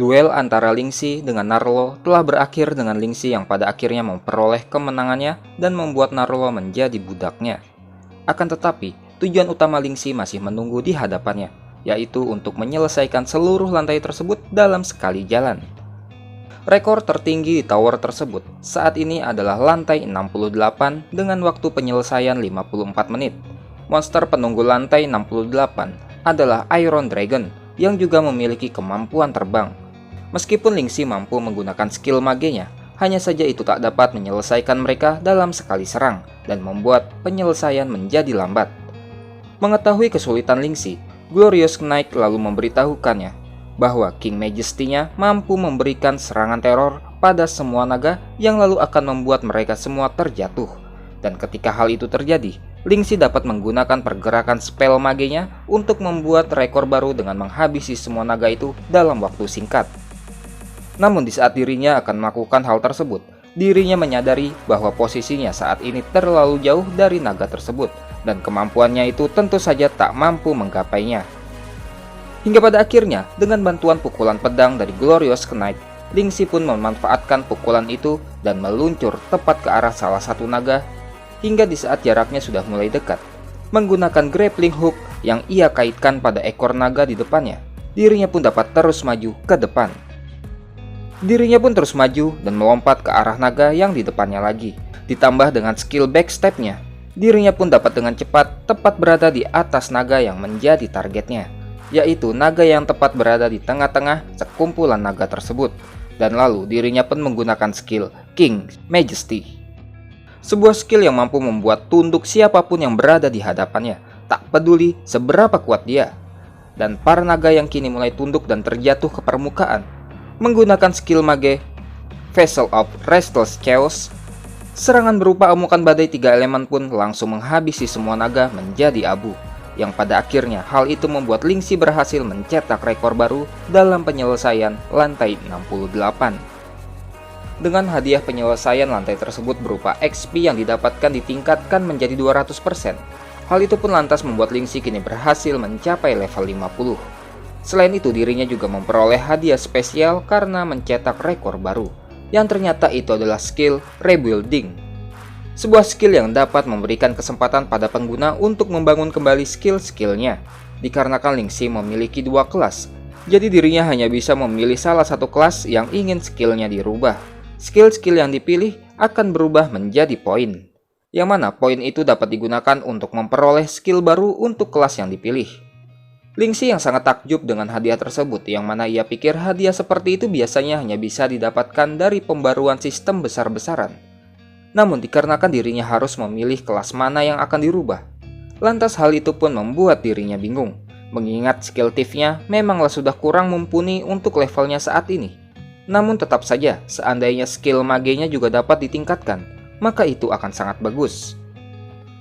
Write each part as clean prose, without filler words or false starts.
Duel antara Lingxi dengan Narlo telah berakhir dengan Lingxi yang pada akhirnya memperoleh kemenangannya dan membuat Narlo menjadi budaknya. Akan tetapi, tujuan utama Lingxi masih menunggu di hadapannya, yaitu untuk menyelesaikan seluruh lantai tersebut dalam sekali jalan. Rekor tertinggi di tower tersebut saat ini adalah lantai 68 dengan waktu penyelesaian 54 menit. Monster penunggu lantai 68 adalah Iron Dragon yang juga memiliki kemampuan terbang. Meskipun Lingxi mampu menggunakan skill magenya, hanya saja itu tak dapat menyelesaikan mereka dalam sekali serang dan membuat penyelesaian menjadi lambat. Mengetahui kesulitan Lingxi, Glorious Knight lalu memberitahukannya bahwa King Majesty-nya mampu memberikan serangan teror pada semua naga yang lalu akan membuat mereka semua terjatuh. Dan ketika hal itu terjadi, Lingxi dapat menggunakan pergerakan spell magenya untuk membuat rekor baru dengan menghabisi semua naga itu dalam waktu singkat. Namun di saat dirinya akan melakukan hal tersebut, dirinya menyadari bahwa posisinya saat ini terlalu jauh dari naga tersebut dan kemampuannya itu tentu saja tak mampu menggapainya. Hingga pada akhirnya, dengan bantuan pukulan pedang dari Glorious Knight, Lingxi pun memanfaatkan pukulan itu dan meluncur tepat ke arah salah satu naga hingga di saat jaraknya sudah mulai dekat. Menggunakan grappling hook yang ia kaitkan pada ekor naga di depannya, dirinya pun dapat terus maju ke depan. Dirinya pun terus maju dan melompat ke arah naga yang di depannya lagi. Ditambah dengan skill backstep-nya, dirinya pun dapat dengan cepat tepat berada di atas naga yang menjadi targetnya, yaitu naga yang tepat berada di tengah-tengah sekumpulan naga tersebut. Dan lalu dirinya pun menggunakan skill King Majesty. Sebuah skill yang mampu membuat tunduk siapapun yang berada di hadapannya, tak peduli seberapa kuat dia. Dan para naga yang kini mulai tunduk dan terjatuh ke permukaan, menggunakan skill mage Vessel of Restless Chaos, serangan berupa amukan badai 3 elemen pun langsung menghabisi semua naga menjadi abu. Yang pada akhirnya hal itu membuat Lingxi berhasil mencetak rekor baru dalam penyelesaian lantai 68. Dengan hadiah penyelesaian lantai tersebut berupa XP yang didapatkan ditingkatkan menjadi 200%. Hal itu pun lantas membuat Lingxi kini berhasil mencapai level 50. Selain itu, dirinya juga memperoleh hadiah spesial karena mencetak rekor baru, yang ternyata itu adalah skill Rebuilding. Sebuah skill yang dapat memberikan kesempatan pada pengguna untuk membangun kembali skill-skillnya. Dikarenakan Lingxi memiliki 2 kelas, jadi dirinya hanya bisa memilih salah satu kelas yang ingin skillnya dirubah. Skill-skill yang dipilih akan berubah menjadi poin, yang mana poin itu dapat digunakan untuk memperoleh skill baru untuk kelas yang dipilih. Lingxi yang sangat takjub dengan hadiah tersebut, yang mana ia pikir hadiah seperti itu biasanya hanya bisa didapatkan dari pembaruan sistem besar-besaran. Namun dikarenakan dirinya harus memilih kelas mana yang akan dirubah, lantas hal itu pun membuat dirinya bingung, mengingat skill thief-nya memanglah sudah kurang mumpuni untuk levelnya saat ini. Namun tetap saja, seandainya skill magenya juga dapat ditingkatkan, maka itu akan sangat bagus.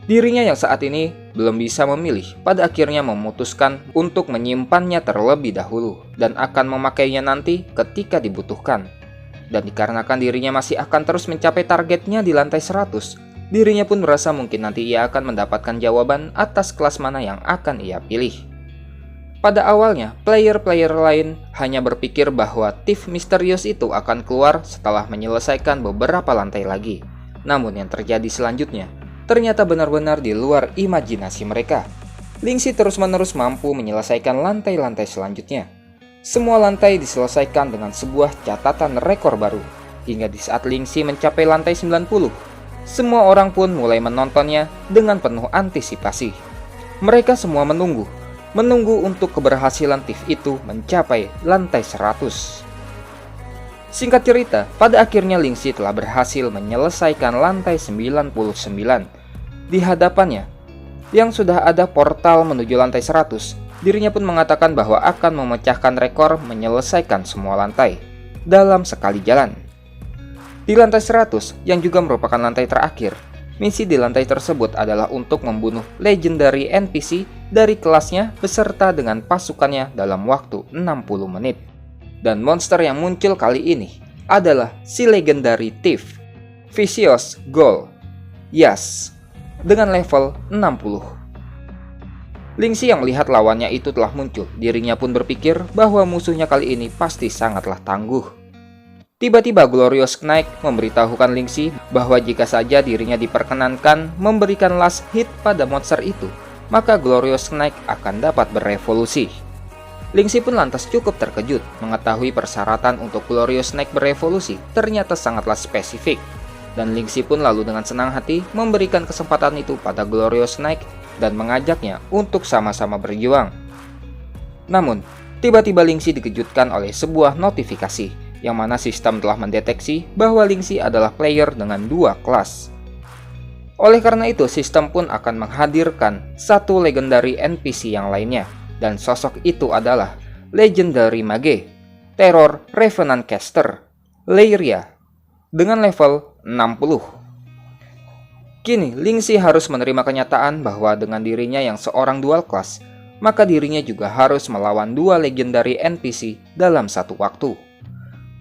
Dirinya yang saat ini belum bisa memilih, pada akhirnya memutuskan untuk menyimpannya terlebih dahulu dan akan memakainya nanti ketika dibutuhkan. Dan dikarenakan dirinya masih akan terus mencapai targetnya di lantai 100, dirinya pun merasa mungkin nanti ia akan mendapatkan jawaban atas kelas mana yang akan ia pilih. Pada awalnya, player-player lain hanya berpikir bahwa Thief misterius itu akan keluar setelah menyelesaikan beberapa lantai lagi. Namun yang terjadi selanjutnya ternyata benar-benar di luar imajinasi mereka. Lingxi terus-menerus mampu menyelesaikan lantai-lantai selanjutnya. Semua lantai diselesaikan dengan sebuah catatan rekor baru. Hingga di saat Lingxi mencapai lantai 90, semua orang pun mulai menontonnya dengan penuh antisipasi. Mereka semua menunggu untuk keberhasilan Thief itu mencapai lantai 100. Singkat cerita, pada akhirnya Lingxi telah berhasil menyelesaikan lantai 99. Di hadapannya, yang sudah ada portal menuju lantai 100, dirinya pun mengatakan bahwa akan memecahkan rekor menyelesaikan semua lantai dalam sekali jalan. Di lantai 100, yang juga merupakan lantai terakhir, misi di lantai tersebut adalah untuk membunuh legendary NPC dari kelasnya beserta dengan pasukannya dalam waktu 60 menit. Dan monster yang muncul kali ini adalah si legendary Thief, Vicious Ghoul Yas, dengan level 60. Lingxi yang melihat lawannya itu telah muncul, dirinya pun berpikir bahwa musuhnya kali ini pasti sangatlah tangguh. Tiba-tiba Glorious Knight memberitahukan Lingxi bahwa jika saja dirinya diperkenankan memberikan last hit pada monster itu, maka Glorious Knight akan dapat berevolusi. Lingxi pun lantas cukup terkejut mengetahui persyaratan untuk Glorious Knight berevolusi ternyata sangatlah spesifik. Dan Lingxi pun lalu dengan senang hati memberikan kesempatan itu pada Glorious Knight dan mengajaknya untuk sama-sama berjuang. Namun, tiba-tiba Lingxi dikejutkan oleh sebuah notifikasi, yang mana sistem telah mendeteksi bahwa Lingxi adalah player dengan 2 kelas. Oleh karena itu, sistem pun akan menghadirkan satu legendary NPC yang lainnya, dan sosok itu adalah Legendary Mage, Terror Revenant Caster, Lyria, dengan level 60. Kini, Lingxi harus menerima kenyataan bahwa dengan dirinya yang seorang dual class, maka dirinya juga harus melawan 2 legendary NPC dalam satu waktu.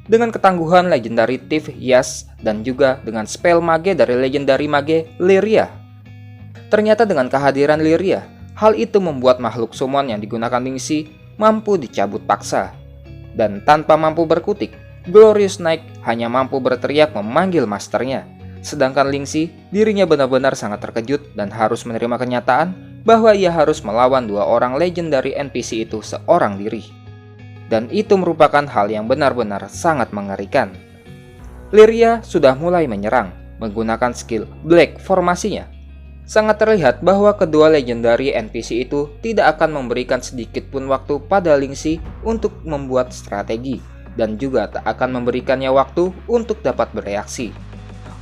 Dengan ketangguhan legendary Thief Yas dan juga dengan spell mage dari legendary mage Lyria. Ternyata dengan kehadiran Lyria, hal itu membuat makhluk summon yang digunakan Lingxi mampu dicabut paksa. Dan tanpa mampu berkutik, Glorious Knight hanya mampu berteriak memanggil masternya. Sedangkan Lingxi, dirinya benar-benar sangat terkejut dan harus menerima kenyataan bahwa ia harus melawan 2 orang legendary NPC itu seorang diri. Dan itu merupakan hal yang benar-benar sangat mengerikan. Lyria sudah mulai menyerang menggunakan skill Black formasinya. Sangat terlihat bahwa kedua legendary NPC itu tidak akan memberikan sedikit pun waktu pada Lingxi untuk membuat strategi dan juga tak akan memberikannya waktu untuk dapat bereaksi.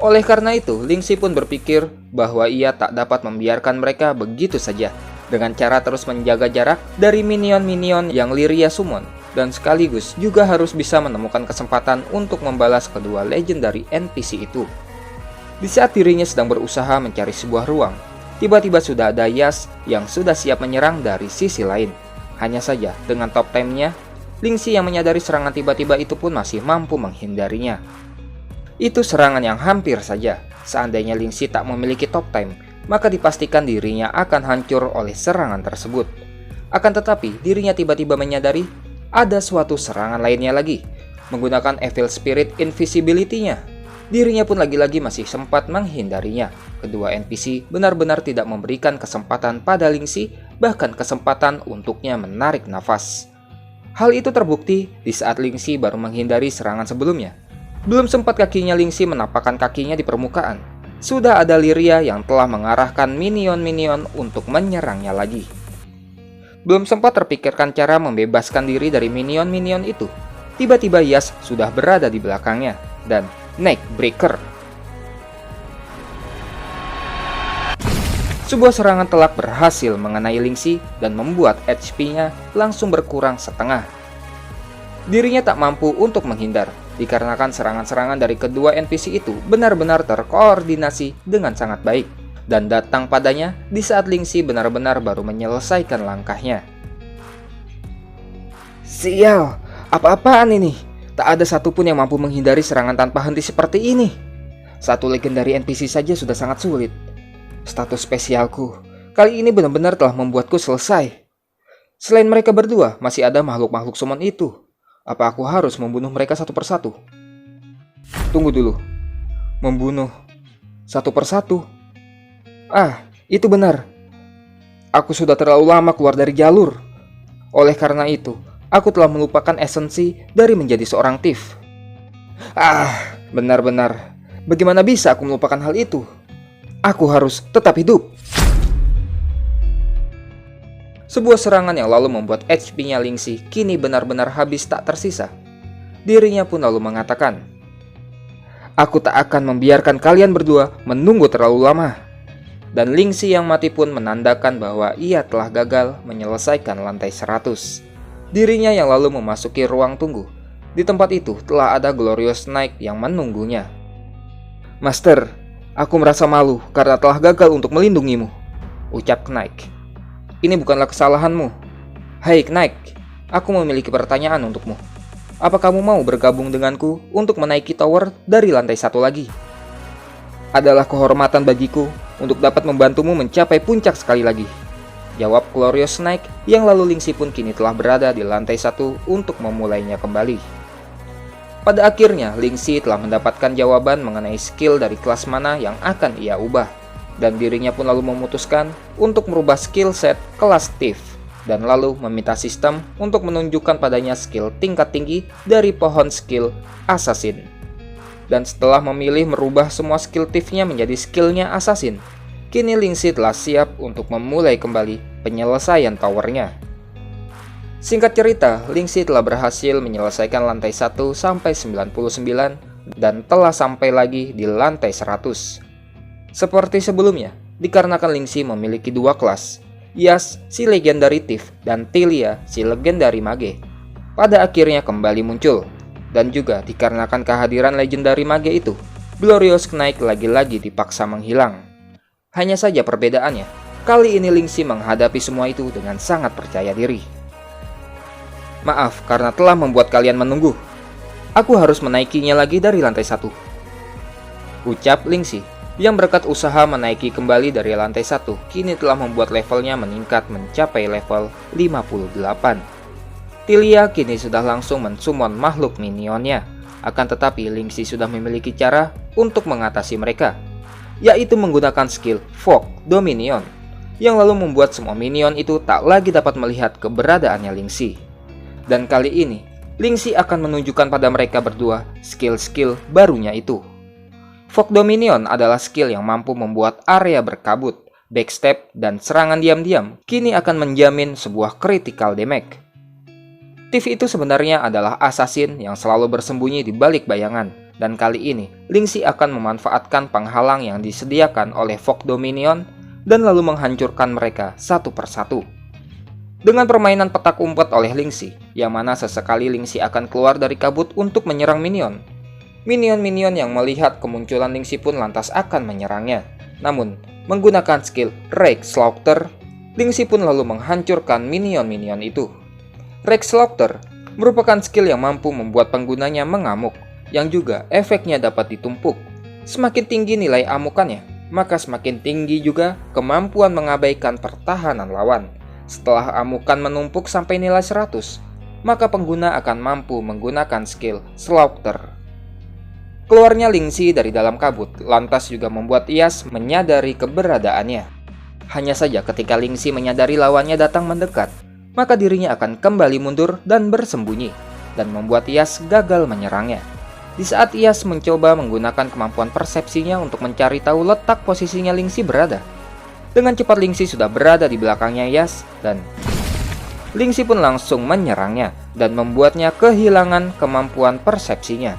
Oleh karena itu, Lingxi pun berpikir bahwa ia tak dapat membiarkan mereka begitu saja dengan cara terus menjaga jarak dari minion-minion yang Lyria summon, dan sekaligus juga harus bisa menemukan kesempatan untuk membalas kedua legendary NPC itu. Di saat dirinya sedang berusaha mencari sebuah ruang, tiba-tiba sudah ada Yas yang sudah siap menyerang dari sisi lain. Hanya saja dengan top time-nya, Lingxi yang menyadari serangan tiba-tiba itu pun masih mampu menghindarinya. Itu serangan yang hampir saja. Seandainya Lingxi tak memiliki top time, maka dipastikan dirinya akan hancur oleh serangan tersebut. Akan tetapi, dirinya tiba-tiba menyadari ada suatu serangan lainnya lagi. Menggunakan Evil Spirit Invisibility-nya, dirinya pun lagi-lagi masih sempat menghindarinya. Kedua NPC benar-benar tidak memberikan kesempatan pada Lingxi, bahkan kesempatan untuknya menarik nafas. Hal itu terbukti di saat Lingxi baru menghindari serangan sebelumnya. Belum sempat kakinya Lingxi menapakkan kakinya di permukaan, sudah ada Lyria yang telah mengarahkan minion-minion untuk menyerangnya lagi. Belum sempat terpikirkan cara membebaskan diri dari minion-minion itu, tiba-tiba Yas sudah berada di belakangnya, dan Neckbreaker. Sebuah serangan telak berhasil mengenai Lingxi dan membuat HP-nya langsung berkurang setengah. Dirinya tak mampu untuk menghindar, dikarenakan serangan-serangan dari kedua NPC itu benar-benar terkoordinasi dengan sangat baik dan datang padanya di saat Lingxi benar-benar baru menyelesaikan langkahnya. Sial, apa-apaan ini? Tak ada satupun yang mampu menghindari serangan tanpa henti seperti ini. Satu legendary NPC saja sudah sangat sulit. Status spesialku kali ini benar-benar telah membuatku selesai. Selain mereka berdua, masih ada makhluk-makhluk summon itu. Apa aku harus membunuh mereka satu persatu? Tunggu dulu. Membunuh satu persatu? Ah, itu benar. Aku sudah terlalu lama keluar dari jalur. Oleh karena itu, aku telah melupakan esensi dari menjadi seorang thief. Ah, benar-benar. Bagaimana bisa aku melupakan hal itu? Aku harus tetap hidup. Sebuah serangan yang lalu membuat HP-nya Lingxi kini benar-benar habis tak tersisa. Dirinya pun lalu mengatakan, "Aku tak akan membiarkan kalian berdua menunggu terlalu lama." Dan Lingxi yang mati pun menandakan bahwa ia telah gagal menyelesaikan lantai 100. Dirinya yang lalu memasuki ruang tunggu. Di tempat itu telah ada Glorious Knight yang menunggunya. "Master, aku merasa malu karena telah gagal untuk melindungimu," ucap Knight. "Ini bukanlah kesalahanmu. Hai Knight, aku memiliki pertanyaan untukmu. Apa kamu mau bergabung denganku untuk menaiki tower dari lantai 1 lagi? Adalah kehormatan bagiku untuk dapat membantumu mencapai puncak sekali lagi." Jawab Glorious Snake, yang lalu Ling Si pun kini telah berada di lantai 1 untuk memulainya kembali. Pada akhirnya, Ling Si telah mendapatkan jawaban mengenai skill dari kelas mana yang akan ia ubah, dan dirinya pun lalu memutuskan untuk merubah skill set kelas Thief, dan lalu meminta sistem untuk menunjukkan padanya skill tingkat tinggi dari pohon skill Assassin. Dan setelah memilih merubah semua skill Thief-nya menjadi skillnya Assassin, kini Ling Si telah siap untuk memulai kembali penyelesaian towernya. Singkat cerita, Ling Si telah berhasil menyelesaikan lantai 1 sampai 99 dan telah sampai lagi di lantai 100. Seperti sebelumnya, dikarenakan Ling Si memiliki dua kelas, Yas si Legendary Thief dan Tilia si Legendary Mage, pada akhirnya kembali muncul. Dan juga dikarenakan kehadiran Legendary Mage itu, Glorious Snake lagi-lagi dipaksa menghilang. Hanya saja perbedaannya, kali ini Ling Si menghadapi semua itu dengan sangat percaya diri. Maaf karena telah membuat kalian menunggu. Aku harus menaikinya lagi dari lantai 1. Ucap Ling Si, yang berkat usaha menaiki kembali dari lantai 1, kini telah membuat levelnya meningkat mencapai level 58. Tilia kini sudah langsung mensummon makhluk minionnya. Akan tetapi Ling Si sudah memiliki cara untuk mengatasi mereka, yaitu menggunakan skill Fog Dominion, yang lalu membuat semua minion itu tak lagi dapat melihat keberadaannya Ling Si. Dan kali ini, Ling Si akan menunjukkan pada mereka berdua skill-skill barunya itu. Fog Dominion adalah skill yang mampu membuat area berkabut, backstep, dan serangan diam-diam kini akan menjamin sebuah critical damage. Thief itu sebenarnya adalah assassin yang selalu bersembunyi di balik bayangan, dan kali ini Ling Si akan memanfaatkan penghalang yang disediakan oleh Fog Dominion dan lalu menghancurkan mereka satu persatu. Dengan permainan petak umpet oleh Ling Si, yang mana sesekali Ling Si akan keluar dari kabut untuk menyerang minion. Minion-minion yang melihat kemunculan Ling Si pun lantas akan menyerangnya. Namun, menggunakan skill Rage Slaughter, Ling Si pun lalu menghancurkan minion-minion itu. Rage Slaughter merupakan skill yang mampu membuat penggunanya mengamuk, yang juga efeknya dapat ditumpuk. Semakin tinggi nilai amukannya, maka semakin tinggi juga kemampuan mengabaikan pertahanan lawan. Setelah amukan menumpuk sampai nilai 100, maka pengguna akan mampu menggunakan skill Slaughter. Keluarnya Ling Si dari dalam kabut lantas juga membuat Yas menyadari keberadaannya. Hanya saja ketika Ling Si menyadari lawannya datang mendekat, maka dirinya akan kembali mundur dan bersembunyi, dan membuat Yas gagal menyerangnya. Di saat Yas mencoba menggunakan kemampuan persepsinya untuk mencari tahu letak posisinya Ling Si berada, dengan cepat Ling Si sudah berada di belakangnya Yas, dan Ling Si pun langsung menyerangnya dan membuatnya kehilangan kemampuan persepsinya.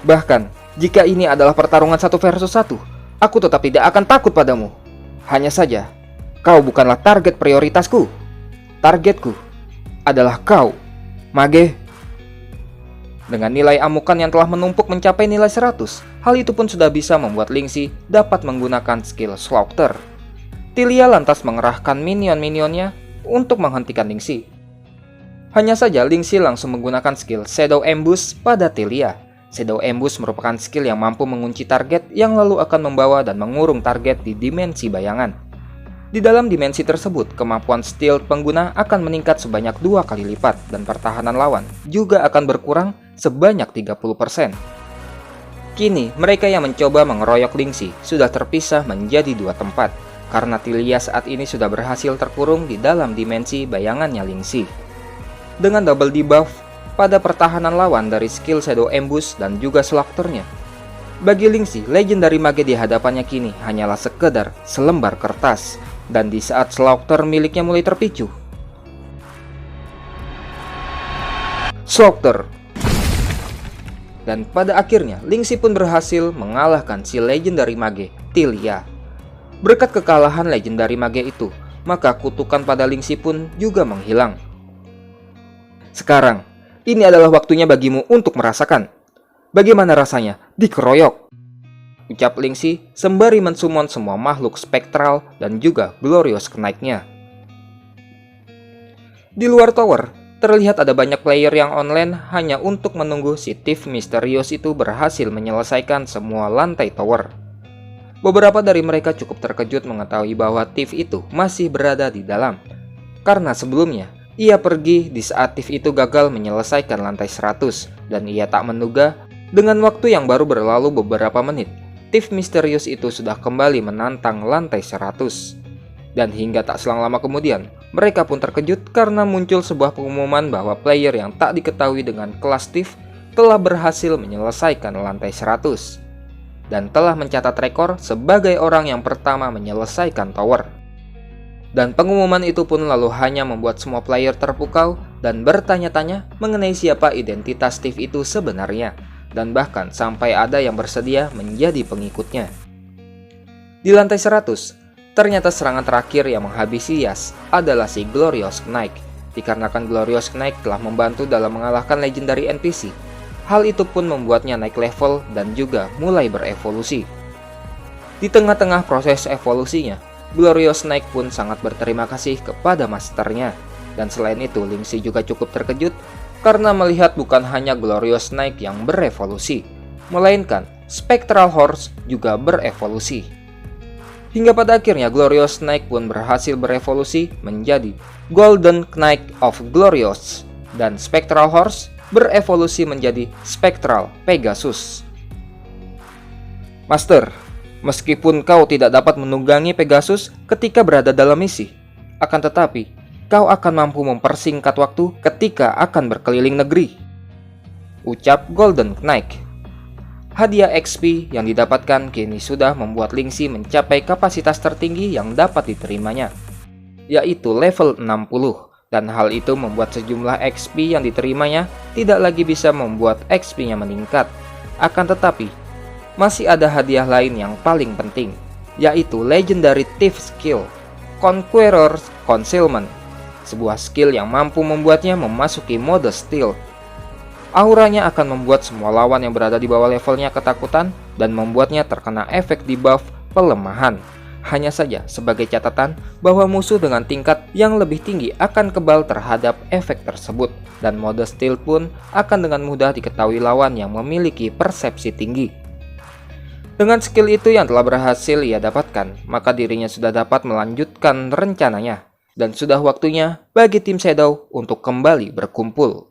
Bahkan, jika ini adalah pertarungan 1 versus 1, aku tetap tidak akan takut padamu. Hanya saja, kau bukanlah target prioritasku. Targetku adalah kau, Mage. Dengan nilai amukan yang telah menumpuk mencapai nilai 100, hal itu pun sudah bisa membuat Ling Si dapat menggunakan skill Slaughter. Tilia lantas mengerahkan minion-minionnya untuk menghentikan Ling Si. Hanya saja Ling Si langsung menggunakan skill Shadow Ambush pada Tilia. Shadow Ambush merupakan skill yang mampu mengunci target yang lalu akan membawa dan mengurung target di dimensi bayangan. Di dalam dimensi tersebut, kemampuan stealth pengguna akan meningkat sebanyak 2 kali lipat dan pertahanan lawan juga akan berkurang sebanyak 30%. Kini, mereka yang mencoba mengeroyok Ling Si sudah terpisah menjadi 2 tempat, karena Tilia saat ini sudah berhasil terkurung di dalam dimensi bayangannya Ling Si. Dengan double debuff pada pertahanan lawan dari skill Shadow Ambush dan juga Slaughter-nya, bagi Ling Si, Legendary Mage di hadapannya kini hanyalah sekedar selembar kertas. Dan di saat Slaughter miliknya mulai terpicu, Slaughter. Dan pada akhirnya, Ling Si pun berhasil mengalahkan si Legendary Mage, Tilia. Berkat kekalahan Legendary Mage itu, maka kutukan pada Ling Si pun juga menghilang. Sekarang, ini adalah waktunya bagimu untuk merasakan bagaimana rasanya dikeroyok, ucap Ling Si sembari mensummon semua makhluk spektral dan juga Glorious Snake-nya. Di luar tower, terlihat ada banyak player yang online hanya untuk menunggu si Thief misterius itu berhasil menyelesaikan semua lantai tower. Beberapa dari mereka cukup terkejut mengetahui bahwa Tiff itu masih berada di dalam. Karena sebelumnya, ia pergi di saat Tiff itu gagal menyelesaikan lantai 100 dan ia tak menduga dengan waktu yang baru berlalu beberapa menit, Tiff misterius itu sudah kembali menantang lantai 100. Dan hingga tak selang lama kemudian, mereka pun terkejut karena muncul sebuah pengumuman bahwa player yang tak diketahui dengan kelas Tiff telah berhasil menyelesaikan lantai 100 dan telah mencatat rekor sebagai orang yang pertama menyelesaikan tower. Dan pengumuman itu pun lalu hanya membuat semua player terpukau dan bertanya-tanya mengenai siapa identitas Steve itu sebenarnya, dan bahkan sampai ada yang bersedia menjadi pengikutnya. Di lantai 100, ternyata serangan terakhir yang menghabisi Yas adalah si Glorious Knight, dikarenakan Glorious Knight telah membantu dalam mengalahkan legendary NPC. Hal itu pun membuatnya naik level dan juga mulai berevolusi. Di tengah-tengah proses evolusinya, Glorious Knight pun sangat berterima kasih kepada masternya. Dan selain itu, Lingxi juga cukup terkejut karena melihat bukan hanya Glorious Knight yang berevolusi, melainkan Spectral Horse juga berevolusi. Hingga pada akhirnya Glorious Knight pun berhasil berevolusi menjadi Golden Knight of Glorious, dan Spectral Horse berevolusi menjadi Spectral Pegasus. Master, meskipun kau tidak dapat menunggangi Pegasus ketika berada dalam misi, akan tetapi kau akan mampu mempersingkat waktu ketika akan berkeliling negeri, ucap Golden Knight. Hadiah XP yang didapatkan kini sudah membuat Lingxi mencapai kapasitas tertinggi yang dapat diterimanya, yaitu level 60. Dan hal itu membuat sejumlah XP yang diterimanya tidak lagi bisa membuat XP-nya meningkat. Akan tetapi, masih ada hadiah lain yang paling penting, yaitu Legendary Thief Skill, Conqueror's Concealment, sebuah skill yang mampu membuatnya memasuki mode stealth. Auranya akan membuat semua lawan yang berada di bawah levelnya ketakutan dan membuatnya terkena efek debuff pelemahan. Hanya saja sebagai catatan bahwa musuh dengan tingkat yang lebih tinggi akan kebal terhadap efek tersebut, dan mode stealth pun akan dengan mudah diketahui lawan yang memiliki persepsi tinggi. Dengan skill itu yang telah berhasil ia dapatkan, maka dirinya sudah dapat melanjutkan rencananya, dan sudah waktunya bagi tim Shadow untuk kembali berkumpul.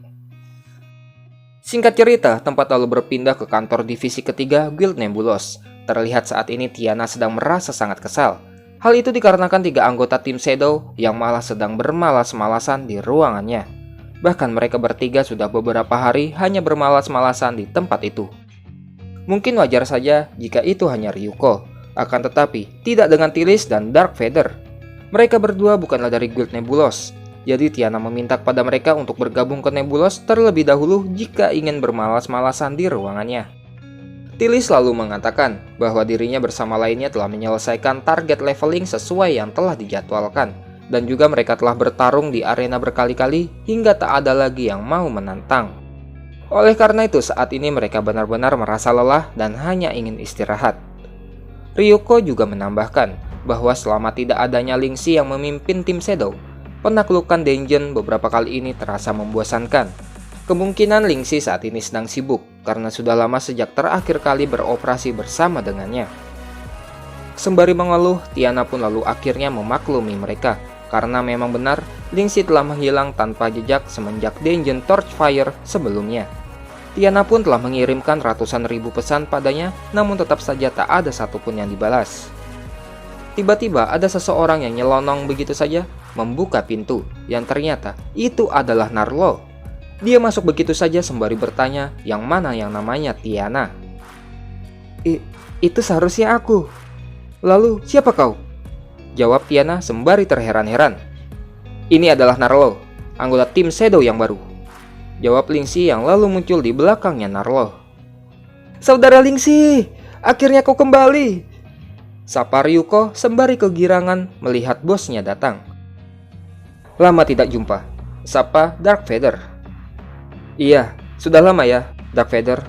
Singkat cerita, tempat lalu berpindah ke kantor divisi ketiga Guild Nebulos. Terlihat saat ini Tiana sedang merasa sangat kesal. Hal itu dikarenakan 3 anggota tim Shadow yang malah sedang bermalas-malasan di ruangannya. Bahkan mereka bertiga sudah beberapa hari hanya bermalas-malasan di tempat itu. Mungkin wajar saja jika itu hanya Ryuko, akan tetapi tidak dengan Tilis dan Dark Feather. Mereka berdua bukanlah dari Guild Nebulos, jadi Tiana meminta kepada mereka untuk bergabung ke Nebulos terlebih dahulu jika ingin bermalas-malasan di ruangannya. Tilis selalu mengatakan bahwa dirinya bersama lainnya telah menyelesaikan target leveling sesuai yang telah dijadwalkan, dan juga mereka telah bertarung di arena berkali-kali hingga tak ada lagi yang mau menantang. Oleh karena itu saat ini mereka benar-benar merasa lelah dan hanya ingin istirahat. Ryuko juga menambahkan bahwa selama tidak adanya Lingxi yang memimpin tim Shadow, penaklukan dungeon beberapa kali ini terasa membosankan. Kemungkinan Lingxi saat ini sedang sibuk karena sudah lama sejak terakhir kali beroperasi bersama dengannya. Sembari mengeluh, Tiana pun lalu akhirnya memaklumi mereka karena memang benar Lingxi telah menghilang tanpa jejak semenjak dungeon Torchfire sebelumnya. Tiana pun telah mengirimkan ratusan ribu pesan padanya, namun tetap saja tak ada satupun yang dibalas. Tiba-tiba ada seseorang yang nyelonong begitu saja membuka pintu, yang ternyata itu adalah Narlo. Dia masuk begitu saja sembari bertanya yang mana yang namanya Tiana. Itu seharusnya aku. Lalu siapa kau? Jawab Tiana sembari terheran-heran. Ini adalah Narlo, anggota tim Shadow yang baru. Jawab Lingxi yang lalu muncul di belakangnya Narlo. Saudara Lingxi, akhirnya kau kembali. Sapa Ryuko sembari kegirangan melihat bosnya datang. Lama tidak jumpa, sapa Dark Feather. Iya, sudah lama ya, Dark Feather.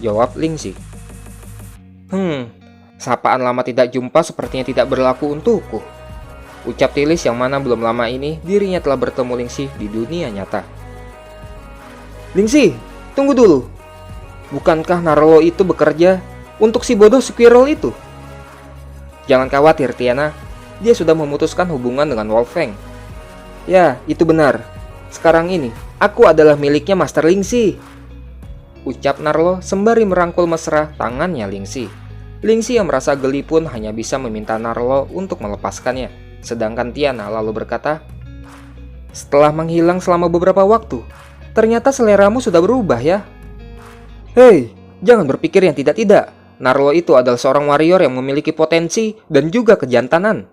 Jawab Lingxi. Sapaan lama tidak jumpa sepertinya tidak berlaku untukku. Ucap Tilis yang mana belum lama ini dirinya telah bertemu Lingxi di dunia nyata. Lingxi, tunggu dulu. Bukankah Narlo itu bekerja untuk si bodoh Squirrel itu? Jangan khawatir, Tiana. Dia sudah memutuskan hubungan dengan Wolfang. Ya, itu benar. Sekarang ini, aku adalah miliknya Master Lingxi, ucap Narlo sembari merangkul mesra tangannya Lingxi. Lingxi yang merasa geli pun hanya bisa meminta Narlo untuk melepaskannya. Sedangkan Tiana lalu berkata, "Setelah menghilang selama beberapa waktu, ternyata seleramu sudah berubah ya." Hei, jangan berpikir yang tidak-tidak. Narlo itu adalah seorang warrior yang memiliki potensi dan juga kejantanan.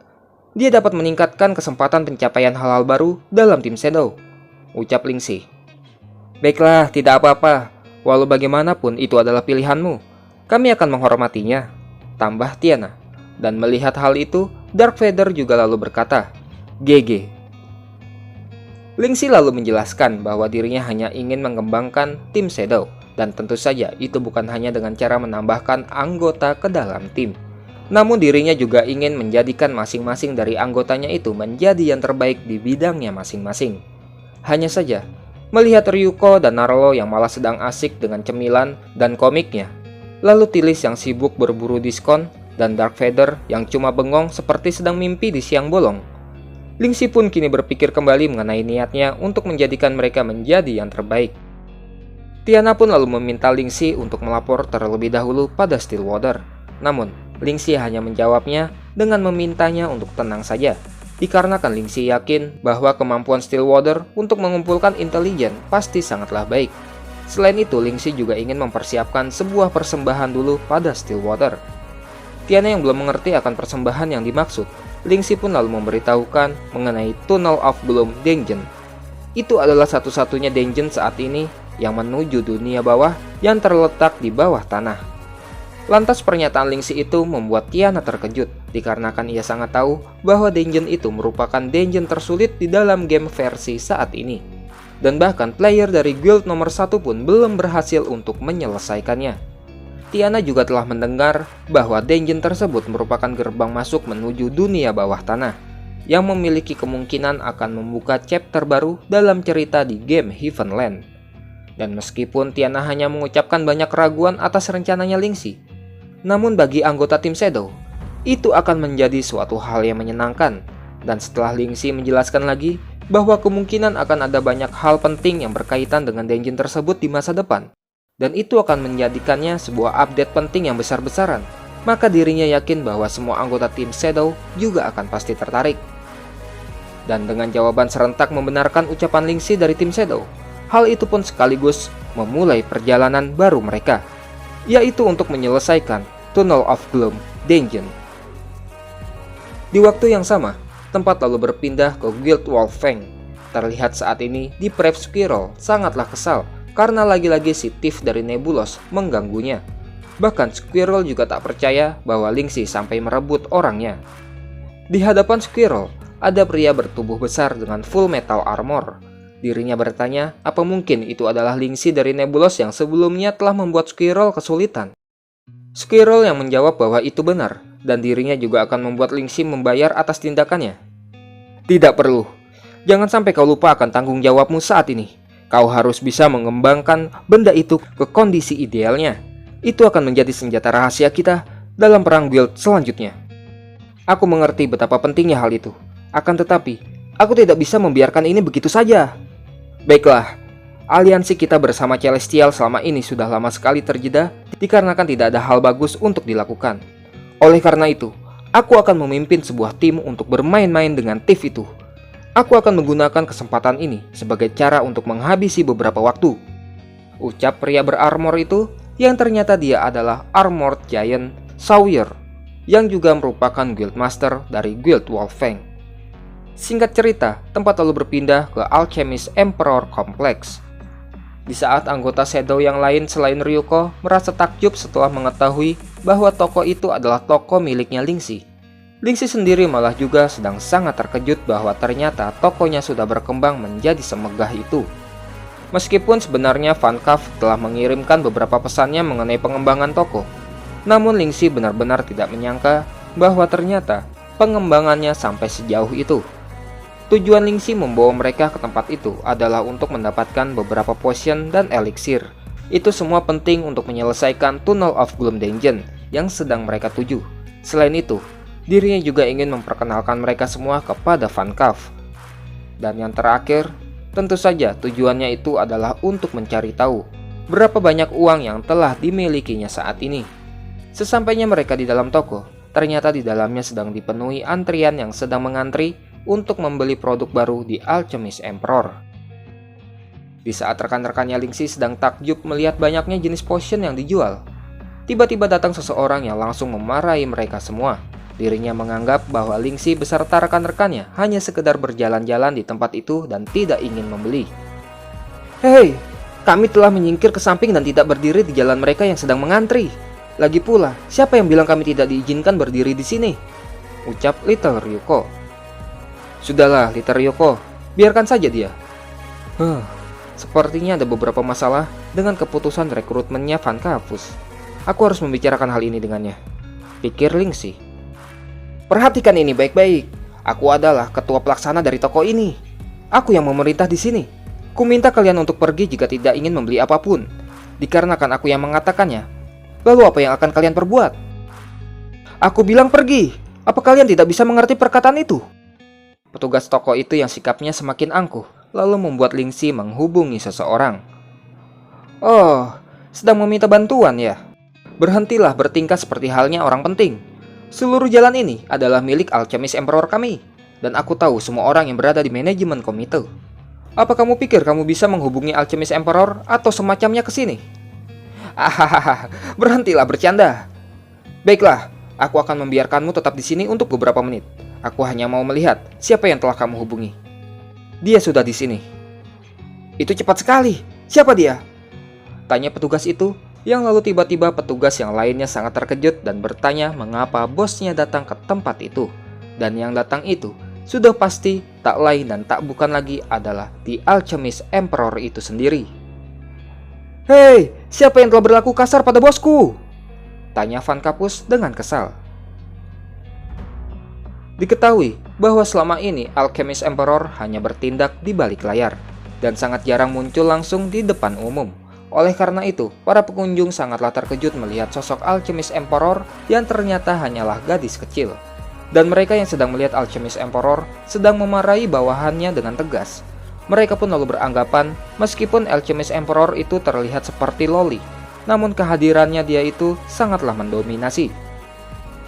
Dia dapat meningkatkan kesempatan pencapaian hal-hal baru dalam tim Shadow, ucap Lingxi. Baiklah, tidak apa-apa. Walau bagaimanapun itu adalah pilihanmu, kami akan menghormatinya, tambah Tiana. Dan melihat hal itu, Dark Vader juga lalu berkata, GG. Lingxi lalu menjelaskan bahwa dirinya hanya ingin mengembangkan tim Shadow, dan tentu saja itu bukan hanya dengan cara menambahkan anggota ke dalam tim. Namun dirinya juga ingin menjadikan masing-masing dari anggotanya itu menjadi yang terbaik di bidangnya masing-masing. Hanya saja, melihat Ryuko dan Narlo yang malah sedang asik dengan cemilan dan komiknya, lalu Tilis yang sibuk berburu diskon, dan Dark Vader yang cuma bengong seperti sedang mimpi di siang bolong, Lingxi pun kini berpikir kembali mengenai niatnya untuk menjadikan mereka menjadi yang terbaik. Tiana pun lalu meminta Lingxi untuk melapor terlebih dahulu pada Stillwater. Namun, Lingxi hanya menjawabnya dengan memintanya untuk tenang saja, dikarenakan Lingxi yakin bahwa kemampuan Stillwater untuk mengumpulkan intelijen pasti sangatlah baik. Selain itu, Lingxi juga ingin mempersiapkan sebuah persembahan dulu pada Stillwater. Tiana yang belum mengerti akan persembahan yang dimaksud, Lingxi pun lalu memberitahukan mengenai Tunnel of Gloom Dungeon. Itu adalah satu-satunya dungeon saat ini yang menuju dunia bawah yang terletak di bawah tanah. Lantas pernyataan Lingxi itu membuat Tiana terkejut, dikarenakan ia sangat tahu bahwa dungeon itu merupakan dungeon tersulit di dalam game versi saat ini. Dan bahkan player dari guild nomor 1 pun belum berhasil untuk menyelesaikannya. Tiana juga telah mendengar bahwa dungeon tersebut merupakan gerbang masuk menuju dunia bawah tanah, yang memiliki kemungkinan akan membuka chapter baru dalam cerita di game Heavenland. Dan meskipun Tiana hanya mengucapkan banyak keraguan atas rencananya Lingxi, namun bagi anggota tim Shadow, itu akan menjadi suatu hal yang menyenangkan. Dan setelah Lingxi menjelaskan lagi bahwa kemungkinan akan ada banyak hal penting yang berkaitan dengan dungeon tersebut di masa depan, dan itu akan menjadikannya sebuah update penting yang besar-besaran, maka dirinya yakin bahwa semua anggota tim Shadow juga akan pasti tertarik. Dan dengan jawaban serentak membenarkan ucapan Lingxi dari tim Shadow, hal itu pun sekaligus memulai perjalanan baru mereka, yaitu untuk menyelesaikan Tunnel of Gloom Dungeon. Di waktu yang sama, tempat lalu berpindah ke Guild Wolfang. Terlihat saat ini di Prep Squirrel sangatlah kesal karena lagi-lagi si Thief dari Nebulos mengganggunya. Bahkan Squirrel juga tak percaya bahwa Lingxi sampai merebut orangnya. Di hadapan Squirrel, ada pria bertubuh besar dengan full metal armor. Dirinya bertanya, apa mungkin itu adalah Lingxi dari Nebulos yang sebelumnya telah membuat Squirrel kesulitan? Squirrel yang menjawab bahwa itu benar, dan dirinya juga akan membuat Lingxi membayar atas tindakannya. Tidak perlu. Jangan sampai kau lupa akan tanggung jawabmu saat ini. Kau harus bisa mengembangkan benda itu ke kondisi idealnya. Itu akan menjadi senjata rahasia kita dalam perang guild selanjutnya. Aku mengerti betapa pentingnya hal itu. Akan tetapi, aku tidak bisa membiarkan ini begitu saja. Baiklah, aliansi kita bersama Celestial selama ini sudah lama sekali terjeda dikarenakan tidak ada hal bagus untuk dilakukan. Oleh karena itu, aku akan memimpin sebuah tim untuk bermain-main dengan Thief itu. Aku akan menggunakan kesempatan ini sebagai cara untuk menghabisi beberapa waktu, ucap pria berarmor itu, yang ternyata dia adalah Armored Giant Sawyer, yang juga merupakan guildmaster dari Guild Wolfang. Singkat cerita, tempat lalu berpindah ke Alchemist Emperor Complex. Di saat anggota Shadow yang lain selain Ryuko merasa takjub setelah mengetahui bahwa toko itu adalah toko miliknya Lingxi, Lingxi sendiri malah juga sedang sangat terkejut bahwa ternyata tokonya sudah berkembang menjadi semegah itu. Meskipun sebenarnya Van Cave telah mengirimkan beberapa pesannya mengenai pengembangan toko, namun Lingxi benar-benar tidak menyangka bahwa ternyata pengembangannya sampai sejauh itu. Tujuan Lingxi membawa mereka ke tempat itu adalah untuk mendapatkan beberapa potion dan elixir. Itu semua penting untuk menyelesaikan Tunnel of Gloom Dungeon yang sedang mereka tuju. Selain itu, Dirinya juga ingin memperkenalkan mereka semua kepada Van Cleef. Dan yang terakhir, tentu saja tujuannya itu adalah untuk mencari tahu berapa banyak uang yang telah dimilikinya saat ini. Sesampainya mereka di dalam toko, ternyata di dalamnya sedang dipenuhi antrian yang sedang mengantri untuk membeli produk baru di Alchemist Emperor. Di saat rekan-rekannya Lingxi sedang takjub melihat banyaknya jenis potion yang dijual, tiba-tiba datang seseorang yang langsung memarahi mereka semua. Dirinya menganggap bahwa Lingxi beserta rekan-rekannya hanya sekedar berjalan-jalan di tempat itu dan tidak ingin membeli. "Hei, kami telah menyingkir ke samping dan tidak berdiri di jalan mereka yang sedang mengantri. Lagi pula, siapa yang bilang kami tidak diizinkan berdiri di sini?" ucap Little Ryuko. "Sudahlah, Little Ryuko, biarkan saja dia. Sepertinya ada beberapa masalah dengan keputusan rekrutmennya Van Cleef. Aku harus membicarakan hal ini dengannya," pikir Lingxi. "Perhatikan ini baik-baik. Aku adalah ketua pelaksana dari toko ini. Aku yang memerintah di sini. Ku minta kalian untuk pergi jika tidak ingin membeli apapun. Dikarenakan aku yang mengatakannya. Lalu apa yang akan kalian perbuat? Aku bilang pergi. Apa kalian tidak bisa mengerti perkataan itu?" Petugas toko itu yang sikapnya semakin angkuh, lalu membuat Lingxi menghubungi seseorang. "Oh, sedang meminta bantuan ya? Berhentilah bertingkah seperti halnya orang penting. Seluruh jalan ini adalah milik Alchemist Emperor kami, dan aku tahu semua orang yang berada di manajemen komite. Apa kamu pikir kamu bisa menghubungi Alchemist Emperor atau semacamnya ke sini?" "Hahaha, berhentilah bercanda. Baiklah, aku akan membiarkanmu tetap di sini untuk beberapa menit. Aku hanya mau melihat siapa yang telah kamu hubungi." "Dia sudah di sini." "Itu cepat sekali. Siapa dia?" tanya petugas itu, yang lalu tiba-tiba petugas yang lainnya sangat terkejut dan bertanya mengapa bosnya datang ke tempat itu. Dan yang datang itu sudah pasti tak lain dan tak bukan lagi adalah The Alchemist Emperor itu sendiri. "Hei, siapa yang telah berlaku kasar pada bosku?" tanya Van Cleef dengan kesal. Diketahui bahwa selama ini Alchemist Emperor hanya bertindak di balik layar dan sangat jarang muncul langsung di depan umum. Oleh karena itu, para pengunjung sangatlah terkejut melihat sosok Alchemist Emperor yang ternyata hanyalah gadis kecil. Dan mereka yang sedang melihat Alchemist Emperor sedang memarahi bawahannya dengan tegas. Mereka pun lalu beranggapan meskipun Alchemist Emperor itu terlihat seperti loli, namun kehadirannya dia itu sangatlah mendominasi.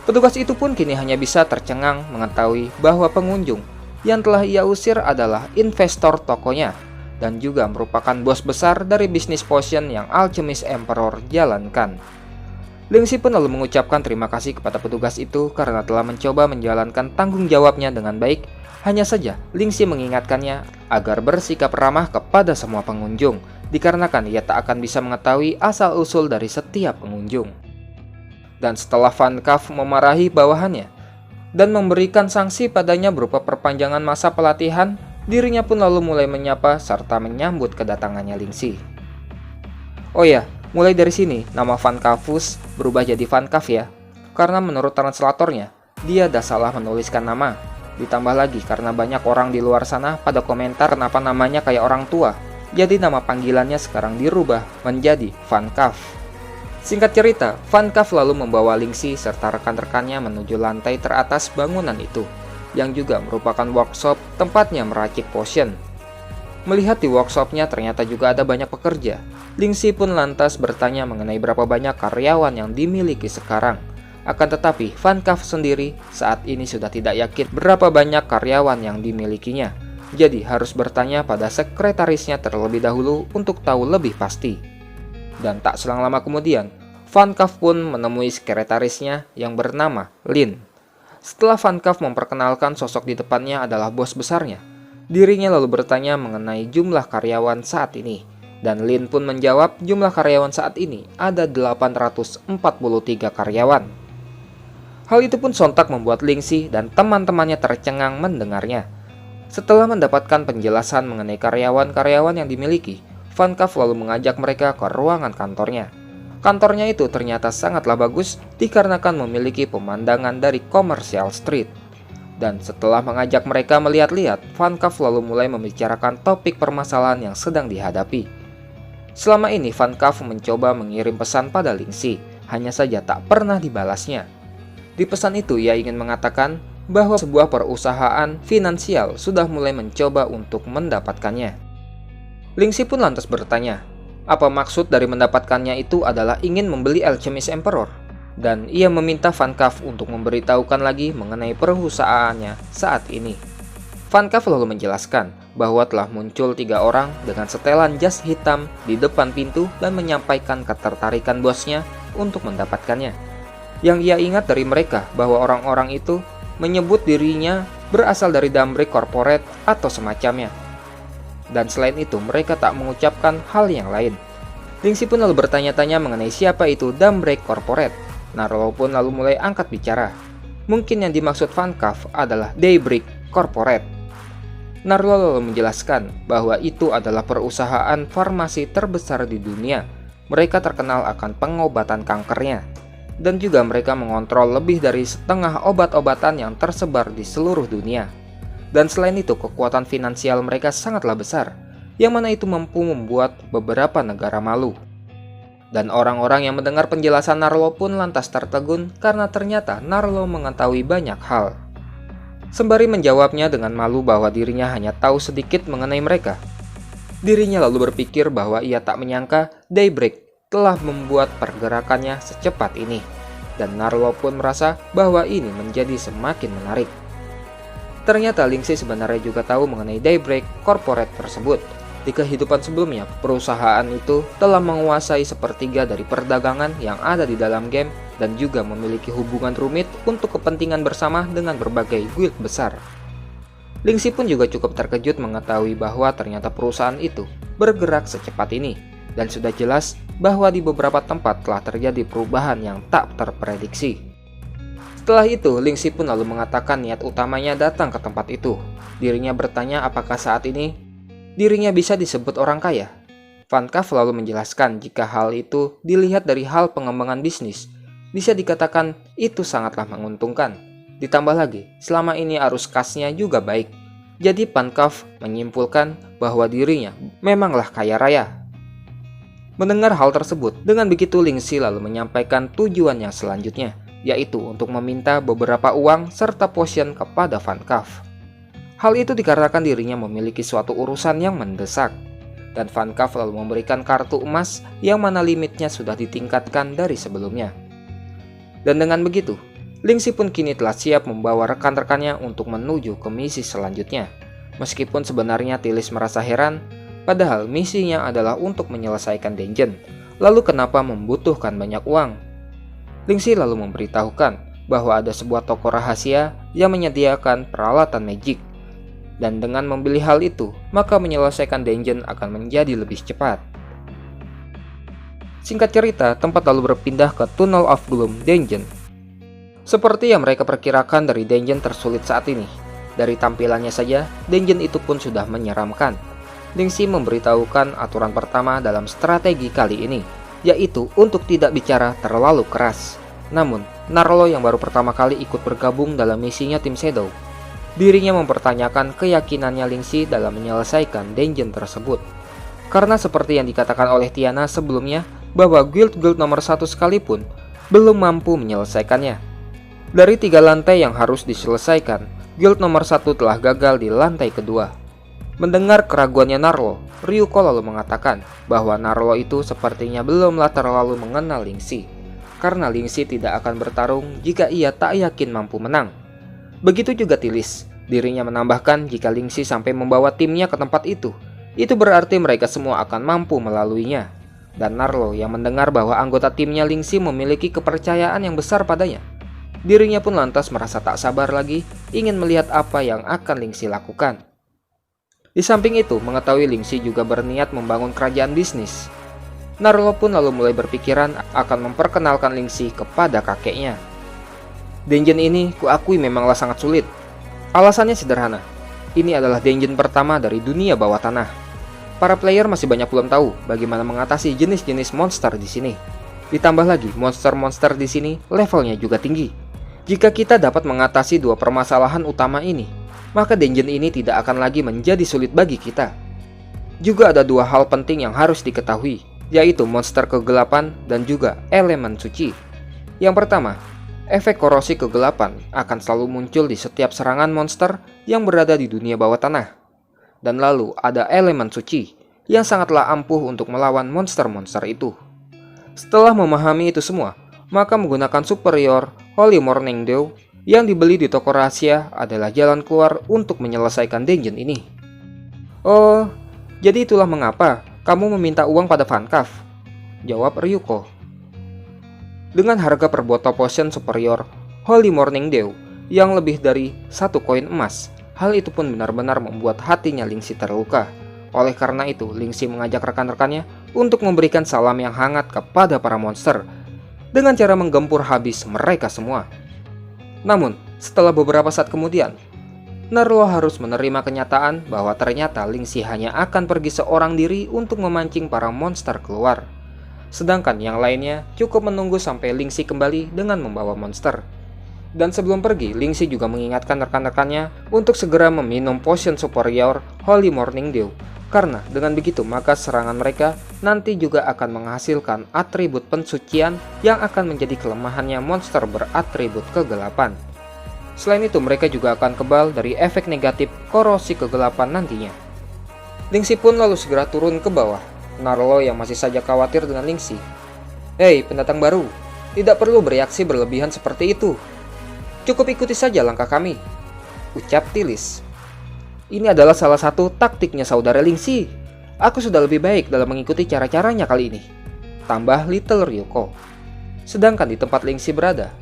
Petugas itu pun kini hanya bisa tercengang mengetahui bahwa pengunjung yang telah ia usir adalah investor tokonya, dan juga merupakan bos besar dari bisnis potion yang Alchemist Emperor jalankan. Lingxi pun lalu mengucapkan terima kasih kepada petugas itu karena telah mencoba menjalankan tanggung jawabnya dengan baik. Hanya saja, Lingxi mengingatkannya agar bersikap ramah kepada semua pengunjung, dikarenakan ia tak akan bisa mengetahui asal-usul dari setiap pengunjung. Dan setelah Van Cleef memarahi bawahannya dan memberikan sanksi padanya berupa perpanjangan masa pelatihan, dirinya pun lalu mulai menyapa serta menyambut kedatangannya Lingxi. "Oh ya, mulai dari sini nama Van Cleef berubah jadi Van Cleef ya. Karena menurut translatornya, dia dah salah menuliskan nama. Ditambah lagi karena banyak orang di luar sana pada komentar kenapa namanya kayak orang tua. Jadi nama panggilannya sekarang dirubah menjadi Van Cleef." Singkat cerita, Van Cleef lalu membawa Lingxi serta rekan-rekannya menuju lantai teratas bangunan itu, yang juga merupakan workshop tempatnya meracik potion. Melihat di workshopnya ternyata juga ada banyak pekerja, Lingxi pun lantas bertanya mengenai berapa banyak karyawan yang dimiliki sekarang. Akan tetapi Van Cleef sendiri saat ini sudah tidak yakin berapa banyak karyawan yang dimilikinya. Jadi harus bertanya pada sekretarisnya terlebih dahulu untuk tahu lebih pasti. Dan tak selang lama kemudian, Van Cleef pun menemui sekretarisnya yang bernama Lin. Setelah Van Cleef memperkenalkan sosok di depannya adalah bos besarnya, dirinya lalu bertanya mengenai jumlah karyawan saat ini. Dan Lin pun menjawab jumlah karyawan saat ini ada 843 karyawan. Hal itu pun sontak membuat Lingxi dan teman-temannya tercengang mendengarnya. Setelah mendapatkan penjelasan mengenai karyawan-karyawan yang dimiliki, Van Cleef lalu mengajak mereka ke ruangan kantornya. Kantornya itu ternyata sangatlah bagus dikarenakan memiliki pemandangan dari Commercial Street. Dan setelah mengajak mereka melihat-lihat, Van Cleef lalu mulai membicarakan topik permasalahan yang sedang dihadapi. Selama ini Van Cleef mencoba mengirim pesan pada Lingxi, hanya saja tak pernah dibalasnya. Di pesan itu ia ingin mengatakan bahwa sebuah perusahaan finansial sudah mulai mencoba untuk mendapatkannya. Lingxi pun lantas bertanya, apa maksud dari mendapatkannya itu adalah ingin membeli Alchemist Emperor? Dan ia meminta Van Cleef untuk memberitahukan lagi mengenai perusahaannya saat ini. Van Cleef lalu menjelaskan bahwa telah muncul 3 orang dengan setelan jas hitam di depan pintu dan menyampaikan ketertarikan bosnya untuk mendapatkannya. Yang ia ingat dari mereka bahwa orang-orang itu menyebut dirinya berasal dari Daybreak Corporate atau semacamnya. Dan selain itu mereka tak mengucapkan hal yang lain. Lingxi pun lalu bertanya-tanya mengenai siapa itu Daybreak Corporate. Narlo pun lalu mulai angkat bicara. Mungkin yang dimaksud Van Cleef adalah Daybreak Corporate. Narlo lalu menjelaskan bahwa itu adalah perusahaan farmasi terbesar di dunia. Mereka terkenal akan pengobatan kankernya. Dan juga mereka mengontrol lebih dari setengah obat-obatan yang tersebar di seluruh dunia. Dan selain itu kekuatan finansial mereka sangatlah besar, yang mana itu mampu membuat beberapa negara malu. Dan orang-orang yang mendengar penjelasan Narlo pun lantas tertegun karena ternyata Narlo mengetahui banyak hal. Sembari menjawabnya dengan malu bahwa dirinya hanya tahu sedikit mengenai mereka. Dirinya lalu berpikir bahwa ia tak menyangka Daybreak telah membuat pergerakannya secepat ini. Dan Narlo pun merasa bahwa ini menjadi semakin menarik. Ternyata Lingxi sebenarnya juga tahu mengenai Daybreak Corporate tersebut. Di kehidupan sebelumnya, perusahaan itu telah menguasai sepertiga dari perdagangan yang ada di dalam game dan juga memiliki hubungan rumit untuk kepentingan bersama dengan berbagai guild besar. Lingxi pun juga cukup terkejut mengetahui bahwa ternyata perusahaan itu bergerak secepat ini, dan sudah jelas bahwa di beberapa tempat telah terjadi perubahan yang tak terprediksi. Setelah itu, Lingxi pun lalu mengatakan niat utamanya datang ke tempat itu. Dirinya bertanya apakah saat ini dirinya bisa disebut orang kaya. Van Cleef lalu menjelaskan jika hal itu dilihat dari hal pengembangan bisnis, bisa dikatakan itu sangatlah menguntungkan. Ditambah lagi, selama ini arus kasnya juga baik. Jadi Van Cleef menyimpulkan bahwa dirinya memanglah kaya raya. Mendengar hal tersebut, dengan begitu Lingxi lalu menyampaikan tujuan yang selanjutnya, yaitu untuk meminta beberapa uang serta potion kepada Van Cleef. Hal itu dikarenakan dirinya memiliki suatu urusan yang mendesak. Dan Van Cleef lalu memberikan kartu emas yang mana limitnya sudah ditingkatkan dari sebelumnya. Dan dengan begitu, Lingxi pun kini telah siap membawa rekan-rekannya untuk menuju ke misi selanjutnya. Meskipun sebenarnya Tilis merasa heran, padahal misinya adalah untuk menyelesaikan dungeon. Lalu kenapa membutuhkan banyak uang? Lingxi lalu memberitahukan bahwa ada sebuah toko rahasia yang menyediakan peralatan magic. Dan dengan membeli hal itu, maka menyelesaikan dungeon akan menjadi lebih cepat. Singkat cerita, tempat lalu berpindah ke Tunnel of Gloom Dungeon. Seperti yang mereka perkirakan dari dungeon tersulit saat ini. Dari tampilannya saja, dungeon itu pun sudah menyeramkan. Lingxi memberitahukan aturan pertama dalam strategi kali ini, yaitu untuk tidak bicara terlalu keras. Namun, Narlo yang baru pertama kali ikut bergabung dalam misinya tim Shadow, dirinya mempertanyakan keyakinannya Lingxi dalam menyelesaikan dungeon tersebut. Karena seperti yang dikatakan oleh Tiana sebelumnya, bahwa guild nomor 1 sekalipun belum mampu menyelesaikannya. Dari 3 lantai yang harus diselesaikan, guild nomor 1 telah gagal di lantai kedua. Mendengar keraguannya Narlo, Ryuko lalu mengatakan bahwa Narlo itu sepertinya belumlah terlalu mengenal Lingxi. Karena Lingxi tidak akan bertarung jika ia tak yakin mampu menang. Begitu juga Tilis, dirinya menambahkan jika Lingxi sampai membawa timnya ke tempat itu berarti mereka semua akan mampu melaluinya. Dan Narlo yang mendengar bahwa anggota timnya Lingxi memiliki kepercayaan yang besar padanya, dirinya pun lantas merasa tak sabar lagi ingin melihat apa yang akan Lingxi lakukan. Di samping itu, mengetahui Lingxi juga berniat membangun kerajaan bisnis, Narlo pun lalu mulai berpikiran akan memperkenalkan Lingxi kepada kakeknya. Dungeon ini kuakui memanglah sangat sulit. Alasannya sederhana. Ini adalah dungeon pertama dari dunia bawah tanah. Para player masih banyak belum tahu bagaimana mengatasi jenis-jenis monster di sini. Ditambah lagi, monster-monster di sini levelnya juga tinggi. Jika kita dapat mengatasi 2 permasalahan utama ini, maka dungeon ini tidak akan lagi menjadi sulit bagi kita. Juga ada 2 hal penting yang harus diketahui, yaitu monster kegelapan dan juga elemen suci. Yang pertama, Efek korosi kegelapan akan selalu muncul di setiap serangan monster yang berada di dunia bawah tanah. Dan lalu ada elemen suci yang sangatlah ampuh untuk melawan monster-monster itu. Setelah memahami itu semua, maka menggunakan Superior Holy Morning Dew yang dibeli di toko rahasia adalah jalan keluar untuk menyelesaikan dungeon ini. Oh, jadi itulah mengapa kamu meminta uang pada Van Cave, jawab Ryuko. Dengan harga per botol potion Superior Holy Morning Dew yang lebih dari 1 koin emas, hal itu pun benar-benar membuat hatinya Lingxi terluka. Oleh karena itu, Lingxi mengajak rekan-rekannya untuk memberikan salam yang hangat kepada para monster dengan cara menggempur habis mereka semua. Namun, setelah beberapa saat kemudian, Narlo harus menerima kenyataan bahwa ternyata Lingxi hanya akan pergi seorang diri untuk memancing para monster keluar. Sedangkan yang lainnya cukup menunggu sampai Lingxi kembali dengan membawa monster. Dan sebelum pergi, Lingxi juga mengingatkan rekan-rekannya untuk segera meminum potion superior Holy Morning Dew. Karena dengan begitu maka serangan mereka nanti juga akan menghasilkan atribut pensucian yang akan menjadi kelemahannya monster beratribut kegelapan. Selain itu mereka juga akan kebal dari efek negatif korosi kegelapan nantinya. Lingxi pun lalu segera turun ke bawah. Narlo yang masih saja khawatir dengan Lingxi. "Hei pendatang baru, tidak perlu bereaksi berlebihan seperti itu. Cukup ikuti saja langkah kami," ucap Tilis. "Ini adalah salah satu taktiknya saudara Lingxi. Aku sudah lebih baik dalam mengikuti cara-caranya kali ini," tambah Little Ryuko. Sedangkan di tempat Lingxi berada,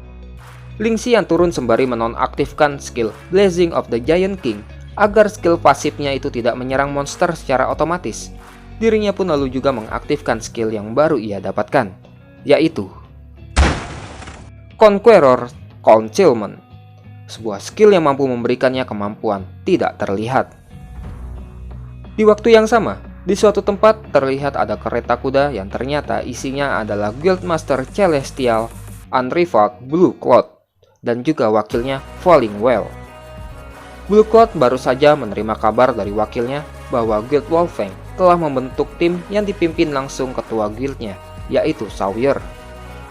Lingxi yang turun sembari menonaktifkan skill Blessing of the Giant King agar skill pasifnya itu tidak menyerang monster secara otomatis. Dirinya pun lalu juga mengaktifkan skill yang baru ia dapatkan, yaitu Conqueror Concealment, sebuah skill yang mampu memberikannya kemampuan tidak terlihat. Di waktu yang sama, di suatu tempat terlihat ada kereta kuda yang ternyata isinya adalah Guildmaster Celestial Unrivaled Blue Cloud dan juga wakilnya Falling Well. Blue Cloud baru saja menerima kabar dari wakilnya bahwa Guild Wolfang telah membentuk tim yang dipimpin langsung ketua guildnya, yaitu Sawyer.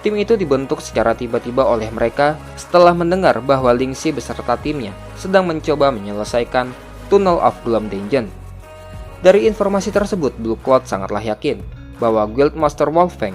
Tim itu dibentuk secara tiba-tiba oleh mereka setelah mendengar bahwa Lingxi beserta timnya sedang mencoba menyelesaikan Tunnel of Gloom Dungeon. Dari informasi tersebut, Blue Cloud sangatlah yakin bahwa Guildmaster Wolfang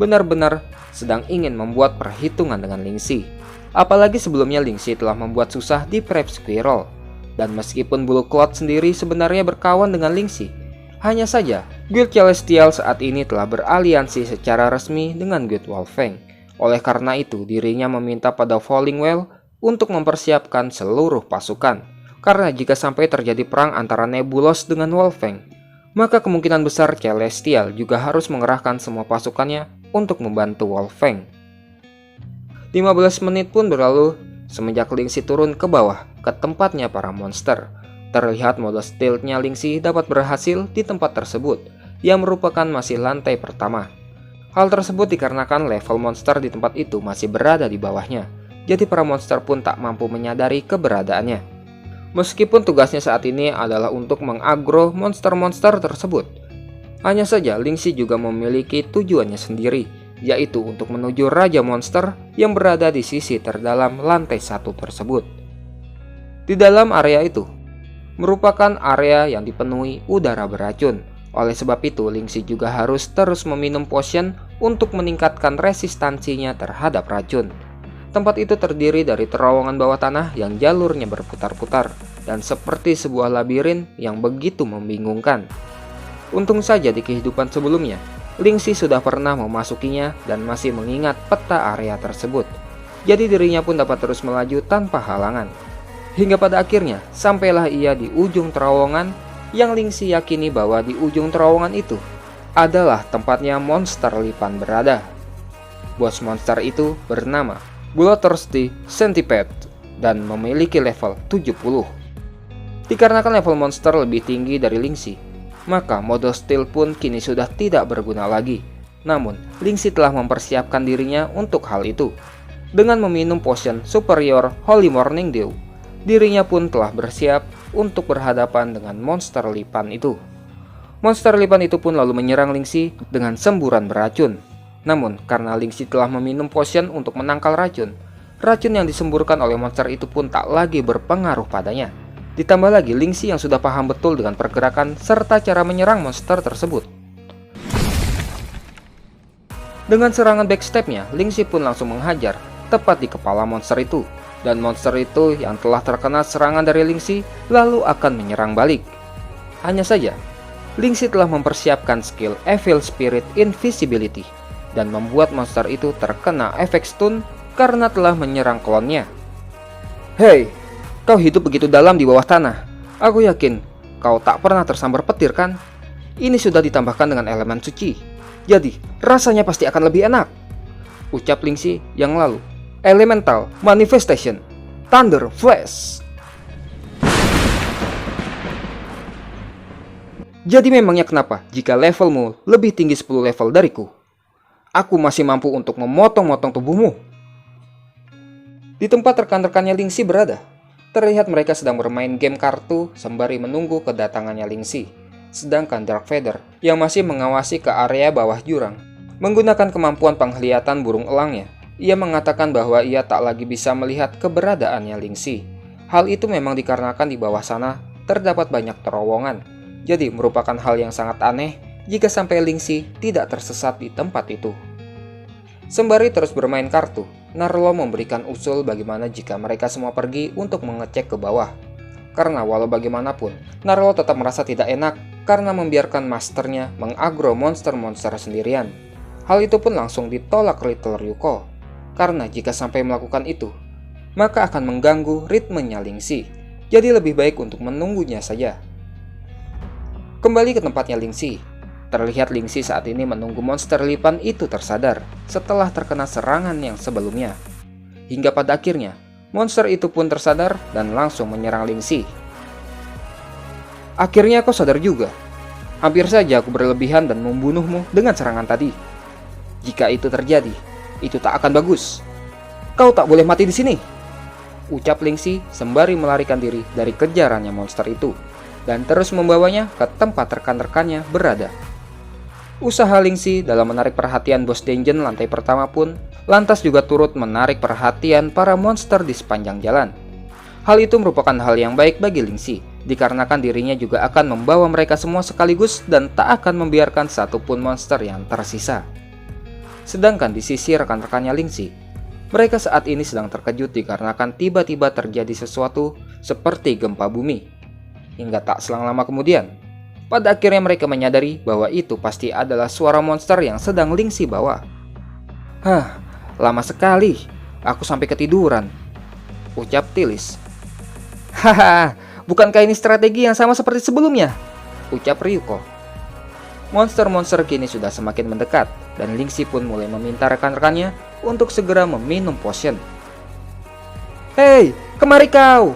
benar-benar sedang ingin membuat perhitungan dengan Lingxi. Apalagi sebelumnya Lingxi telah membuat susah di Prep Squirrel. Dan meskipun Blue Cloud sendiri sebenarnya berkawan dengan Lingxi, hanya saja Guild Celestial saat ini telah beraliansi secara resmi dengan Guild Wolfang. Oleh karena itu, dirinya meminta pada Falling Well untuk mempersiapkan seluruh pasukan. Karena jika sampai terjadi perang antara Nebulos dengan Wolfang, maka kemungkinan besar Celestial juga harus mengerahkan semua pasukannya untuk membantu Wolfang. 15 menit pun berlalu semenjak Lingxi turun ke bawah ke tempatnya para monster. Terlihat mode stealth-nya Lingxi dapat berhasil di tempat tersebut, yang merupakan masih lantai pertama. Hal tersebut dikarenakan level monster di tempat itu masih berada di bawahnya, jadi para monster pun tak mampu menyadari keberadaannya. Meskipun tugasnya saat ini adalah untuk mengagro monster-monster tersebut, hanya saja Lingxi juga memiliki tujuannya sendiri, yaitu untuk menuju Raja Monster yang berada di sisi terdalam lantai 1 tersebut. Di dalam area itu merupakan area yang dipenuhi udara beracun. Oleh sebab itu, Lingxi juga harus terus meminum potion untuk meningkatkan resistansinya terhadap racun. Tempat itu terdiri dari terowongan bawah tanah yang jalurnya berputar-putar dan seperti sebuah labirin yang begitu membingungkan. Untung saja di kehidupan sebelumnya, Lingxi sudah pernah memasukinya dan masih mengingat peta area tersebut. Jadi dirinya pun dapat terus melaju tanpa halangan. Hingga pada akhirnya, sampailah ia di ujung terowongan yang Lingxi yakini bahwa di ujung terowongan itu adalah tempatnya monster lipan berada. Bos monster itu bernama Bloodthirsty Centipede dan memiliki level 70. Dikarenakan level monster lebih tinggi dari Lingxi, maka mode stealth pun kini sudah tidak berguna lagi. Namun, Lingxi telah mempersiapkan dirinya untuk hal itu. Dengan meminum potion superior Holy Morning Dew, dirinya pun telah bersiap untuk berhadapan dengan monster lipan itu. Monster lipan itu pun lalu menyerang Lingxi dengan semburan beracun. Namun, karena Lingxi telah meminum potion untuk menangkal racun, racun yang disemburkan oleh monster itu pun tak lagi berpengaruh padanya. Ditambah lagi Lingxi yang sudah paham betul dengan pergerakan serta cara menyerang monster tersebut. Dengan serangan backstepnya, Lingxi pun langsung menghajar tepat di kepala monster itu. Dan monster itu yang telah terkena serangan dari Lingxi lalu akan menyerang balik. Hanya saja, Lingxi telah mempersiapkan skill Evil Spirit Invisibility dan membuat monster itu terkena efek stun karena telah menyerang klonnya. Hei, kau hidup begitu dalam di bawah tanah. Aku yakin kau tak pernah tersambar petir kan? Ini sudah ditambahkan dengan elemen suci. Jadi, rasanya pasti akan lebih enak. Ucap Lingxi yang lalu. Elemental Manifestation Thunder Flash. Jadi memangnya kenapa jika levelmu lebih tinggi 10 level dariku? Aku masih mampu untuk memotong-motong tubuhmu. Di tempat rekan-rekannya Lingxi berada, terlihat mereka sedang bermain game kartu sembari menunggu kedatangannya Lingxi. Sedangkan Dark Feather yang masih mengawasi ke area bawah jurang, menggunakan kemampuan penglihatan burung elangnya, ia mengatakan bahwa ia tak lagi bisa melihat keberadaannya Lingxi. Hal itu memang dikarenakan di bawah sana terdapat banyak terowongan. Jadi merupakan hal yang sangat aneh jika sampai Lingxi tidak tersesat di tempat itu. Sembari terus bermain kartu, Narlo memberikan usul bagaimana jika mereka semua pergi untuk mengecek ke bawah. Karena walau bagaimanapun, Narlo tetap merasa tidak enak karena membiarkan masternya mengagro monster-monster sendirian. Hal itu pun langsung ditolak Little Ryuko. Karena jika sampai melakukan itu, maka akan mengganggu ritmenya Lingxi. Jadi lebih baik untuk menunggunya saja. Kembali ke tempatnya Lingxi. Terlihat Lingxi saat ini menunggu monster lipan itu tersadar setelah terkena serangan yang sebelumnya. Hingga pada akhirnya, monster itu pun tersadar dan langsung menyerang Lingxi. Akhirnya kau sadar juga. Hampir saja aku berlebihan dan membunuhmu dengan serangan tadi. Jika itu terjadi, itu tak akan bagus. Kau tak boleh mati di sini, ucap Lingxi sembari melarikan diri dari kejarannya monster itu dan terus membawanya ke tempat rekan-rekannya berada. Usaha Lingxi dalam menarik perhatian bos dungeon lantai pertama pun lantas juga turut menarik perhatian para monster di sepanjang jalan. Hal itu merupakan hal yang baik bagi Lingxi, dikarenakan dirinya juga akan membawa mereka semua sekaligus dan tak akan membiarkan satupun monster yang tersisa. Sedangkan di sisi rekan-rekannya Lingxi, mereka saat ini sedang terkejut dikarenakan tiba-tiba terjadi sesuatu seperti gempa bumi. Hingga tak selang lama kemudian, pada akhirnya mereka menyadari bahwa itu pasti adalah suara monster yang sedang Lingxi bawa. Hah, lama sekali, aku sampai ketiduran, ucap Tilis. Haha, bukankah ini strategi yang sama seperti sebelumnya? Ucap Ryuko. Monster-monster kini sudah semakin mendekat, dan Lingxi pun mulai meminta rekan-rekannya untuk segera meminum potion. Hei, kemari kau!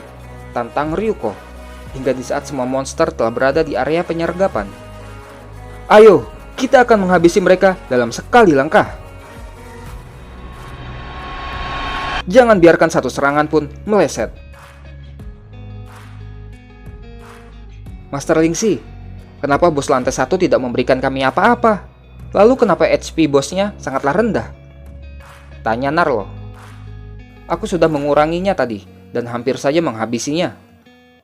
Tantang Ryuko, hingga di saat semua monster telah berada di area penyergapan. Ayo, kita akan menghabisi mereka dalam sekali langkah. Jangan biarkan satu serangan pun meleset. Master Lingxi, kenapa bos lantai 1 tidak memberikan kami apa-apa? Lalu kenapa HP bosnya sangatlah rendah? Tanya Narlo. Aku sudah menguranginya tadi dan hampir saja menghabisinya.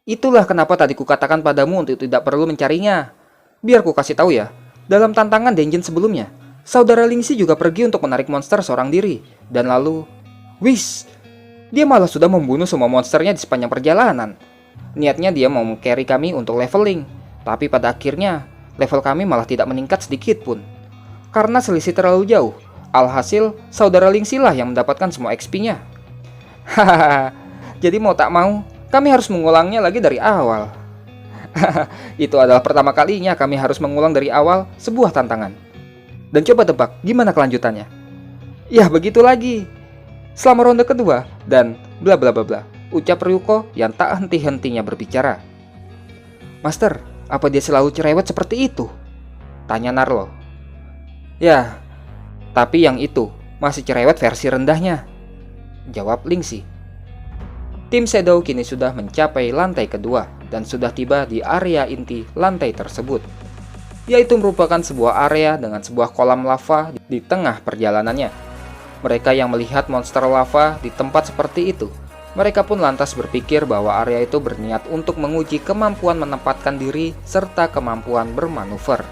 Itulah kenapa tadi kukatakan padamu untuk tidak perlu mencarinya. Biar ku kasih tahu ya, dalam tantangan dungeon sebelumnya, saudara Lingxi juga pergi untuk menarik monster seorang diri. Dan lalu, wis, dia malah sudah membunuh semua monsternya di sepanjang perjalanan. Niatnya dia mau carry kami untuk leveling, tapi pada akhirnya level kami malah tidak meningkat sedikit pun. Karena selisih terlalu jauh, alhasil saudara Lingxi lah yang mendapatkan semua XP-nya. Hahaha, jadi mau tak mau, kami harus mengulangnya lagi dari awal. Itu adalah pertama kalinya kami harus mengulang dari awal sebuah tantangan. Dan coba tebak, gimana kelanjutannya? Ya begitu lagi. Selama ronde kedua, dan bla bla bla bla, ucap Ryuko yang tak henti-hentinya berbicara. Master, apa dia selalu cerewet seperti itu? Tanya Narlo. Ya, tapi yang itu masih cerewet versi rendahnya, jawab Lingxi. Tim Shadow kini sudah mencapai lantai kedua dan sudah tiba di area inti lantai tersebut, yaitu merupakan sebuah area dengan sebuah kolam lava di tengah perjalanannya. Mereka yang melihat monster lava di tempat seperti itu, mereka pun lantas berpikir bahwa Arya itu berniat untuk menguji kemampuan menempatkan diri serta kemampuan bermanuver.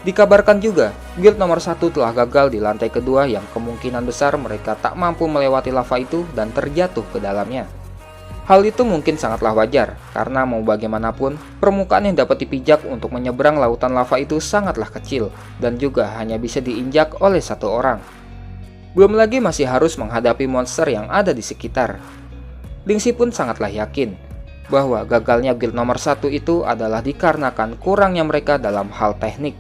Dikabarkan juga, guild nomor 1 telah gagal di lantai kedua yang kemungkinan besar mereka tak mampu melewati lava itu dan terjatuh ke dalamnya. Hal itu mungkin sangatlah wajar, karena mau bagaimanapun, permukaan yang dapat dipijak untuk menyeberang lautan lava itu sangatlah kecil, dan juga hanya bisa diinjak oleh satu orang. Belum lagi masih harus menghadapi monster yang ada di sekitar. Lingxi pun sangatlah yakin bahwa gagalnya guild nomor 1 itu adalah dikarenakan kurangnya mereka dalam hal teknik.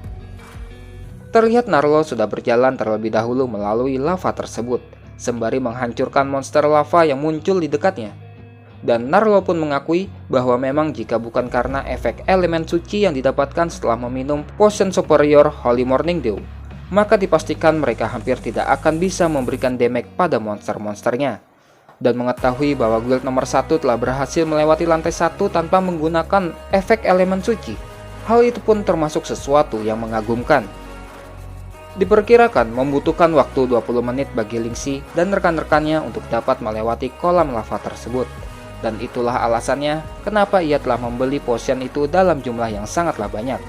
Terlihat Narlo sudah berjalan terlebih dahulu melalui lava tersebut, sembari menghancurkan monster lava yang muncul di dekatnya. Dan Narlo pun mengakui bahwa memang jika bukan karena efek elemen suci yang didapatkan setelah meminum potion superior Holy Morning Dew, maka dipastikan mereka hampir tidak akan bisa memberikan damage pada monster-monsternya. Dan mengetahui bahwa guild nomor 1 telah berhasil melewati lantai 1 tanpa menggunakan efek elemen suci, hal itu pun termasuk sesuatu yang mengagumkan. Diperkirakan membutuhkan waktu 20 menit bagi Lingxi dan rekan-rekannya untuk dapat melewati kolam lava tersebut. Dan itulah alasannya kenapa ia telah membeli potion itu dalam jumlah yang sangatlah banyak.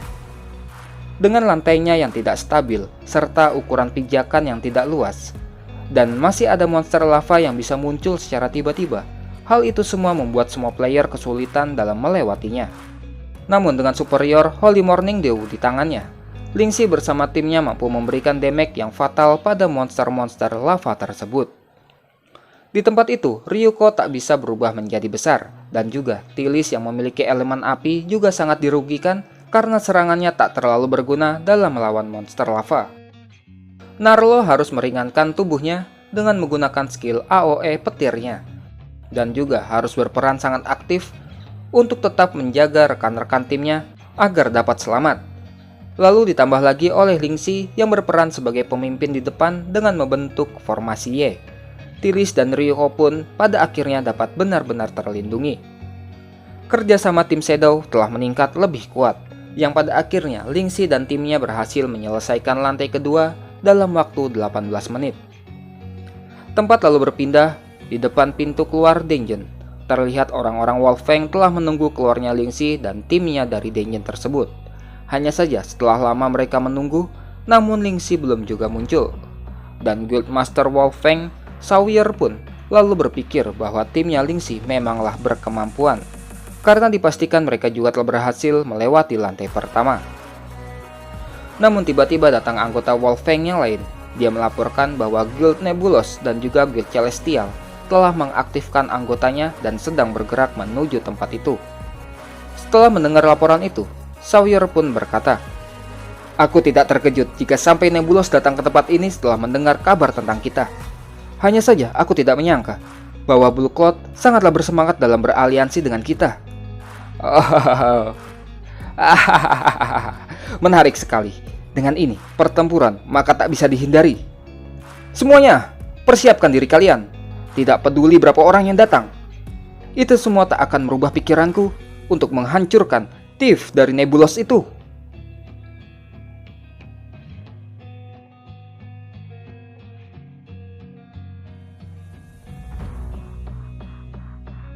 Dengan lantainya yang tidak stabil, serta ukuran pijakan yang tidak luas, dan masih ada monster lava yang bisa muncul secara tiba-tiba, hal itu semua membuat semua player kesulitan dalam melewatinya. Namun dengan superior Holy Morning Dew di tangannya, Lingxi bersama timnya mampu memberikan damage yang fatal pada monster-monster lava tersebut. Di tempat itu, Ryuko tak bisa berubah menjadi besar, dan juga Tilis yang memiliki elemen api juga sangat dirugikan karena serangannya tak terlalu berguna dalam melawan monster lava. Narlo harus meringankan tubuhnya dengan menggunakan skill AOE petirnya, dan juga harus berperan sangat aktif untuk tetap menjaga rekan-rekan timnya agar dapat selamat. Lalu ditambah lagi oleh Lingxi yang berperan sebagai pemimpin di depan dengan membentuk formasi Y. Tilis dan Ryuko pun pada akhirnya dapat benar-benar terlindungi. Kerjasama tim Shadow telah meningkat lebih kuat, yang pada akhirnya Lingxi dan timnya berhasil menyelesaikan lantai kedua dalam waktu 18 menit. Tempat lalu berpindah di depan pintu keluar dungeon. Terlihat orang-orang Wolfang telah menunggu keluarnya Lingxi dan timnya dari dungeon tersebut. Hanya saja setelah lama mereka menunggu, namun Lingxi belum juga muncul. Dan Guildmaster Wolfang, Sawyer pun lalu berpikir bahwa timnya Lingxi memanglah berkemampuan, karena dipastikan mereka juga telah berhasil melewati lantai pertama. Namun tiba-tiba datang anggota Wolfang yang lain. Dia melaporkan bahwa Guild Nebulos dan juga Guild Celestial telah mengaktifkan anggotanya dan sedang bergerak menuju tempat itu. Setelah mendengar laporan itu, Sawyer pun berkata, "Aku tidak terkejut jika sampai Nebulos datang ke tempat ini setelah mendengar kabar tentang kita. Hanya saja aku tidak menyangka bahwa Blue Cloud sangatlah bersemangat dalam beraliansi dengan kita." Menarik sekali. Dengan ini, pertempuran maka tak bisa dihindari. Semuanya, persiapkan diri kalian. Tidak peduli berapa orang yang datang. Itu semua tak akan merubah pikiranku untuk menghancurkan Thief dari Nebulos itu.